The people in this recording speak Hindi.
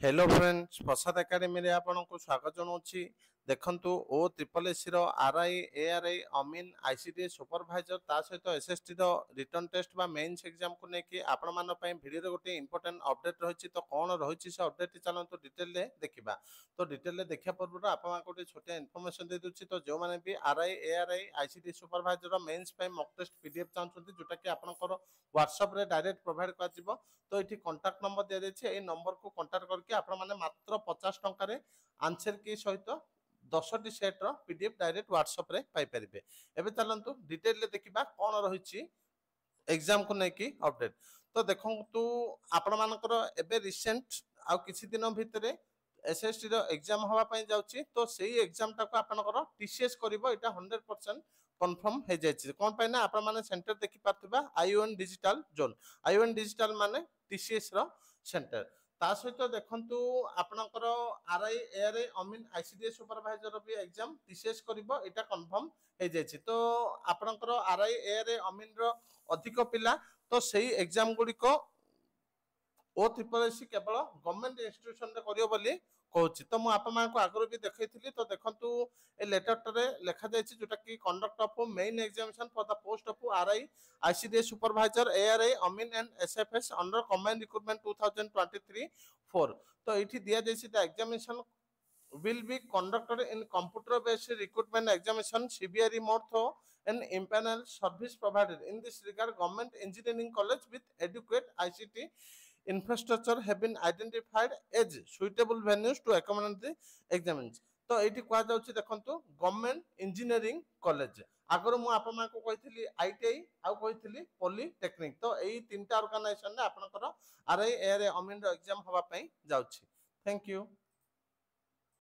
हेलो फ्रेंड्स प्रसाद एकेडमी रे आपनको स्वागत जनाऊँगी। देखंतु ओ ट्रिपल एसी रो आरआई एआरआई अमीन आईसीडी सुपरवाइजर ता सहित एसएसटी रो रिटर्न टेस्ट बा मेंस एग्जाम को लेके आपण मान पई वीडियो रे गोटे इंपोर्टेंट अपडेट रहिछि। तो कोन रहिछि से अपडेट चलंतु डिटेल रे देखिबा। तो डिटेल रे देखिया पूर्व आपण मान गोटे छोटे इन्फॉर्मेशन दे दुछि। तो जो माने भी आरआई एआरआई आईसीडी सुपरवाइजर रो मेंस पई मॉक टेस्ट पीडीएफ चाहछन्ती जोटा कि आपनकर व्हाट्सएप रे डायरेक्ट प्रोवाइड कर जिवो। तो एठी कांटेक्ट नंबर दिया जायछि। ए नंबर को कांटेक्ट करके आपण माने मात्र 50 टंका रे आंसर की सहित 10टी सेट रो पीडीएफ डायरेक्ट व्हाट्सएप रे पाई परिबे। एबे चलंतु डिटेल रे देखिबा कोन रहिछि एग्जाम को नेकी अपडेट। तो देखंतु आपण मानकर एबे रिसेंट आ किछि दिन भितरे एसएसटी रो एग्जाम होवा पई जाउछि। तो सेही एग्जाम टाको आपनकर टीसीएस करिवो एटा 100% कन्फर्म हे जायछि। कोन पय ना आपण माने सेंटर देखि पारथिबा ION digital zone. ION digital माने टीसीएस रो सेंटर। ता सहित देखंतु आपनकर RI ARI Amin ICDS supervisor भी एग्जाम टीसीएस करिवो एटा कन्फर्म हे जायछि। तो आपनकर आरआई एआरआई अमीन रो अधिक पिला तो सेही एग्जाम गुडी को ओ ट्रिपल एसी केवल गवर्नमेंट इंस्टीट्यूशन रे करियो बोली कहूछि। तो मु आपन मान को आगरो भी देखैथिली। तो देखंतु ए लेटर रे लेखा जायछि जोटा कि conduct of main examination for the post of RI ICDS supervisor ARI Amin and SFS under combined recruitment 2023-4। तो एठी दिया जायछि the examination will be conducted in computer based recruitment examination CBRE mode through an impanel service provided. In this regard, government engineering college with adequate ICT infrastructure have been identified as suitable venues to accommodate the examinations. तो एठी कहा जाउछि देखंतु गवर्नमेंट इंजीनियरिंग कॉलेज। आगर मु आपन मान को कहिथिली आईटीआई आ कहिथिली पॉलिटेक्निक। तो एई तीनटा ऑर्गेनाइजेशन रे आपनकर आरआई एआरआई अमीन रो एग्जाम होबा पई जाउछि। Thank you.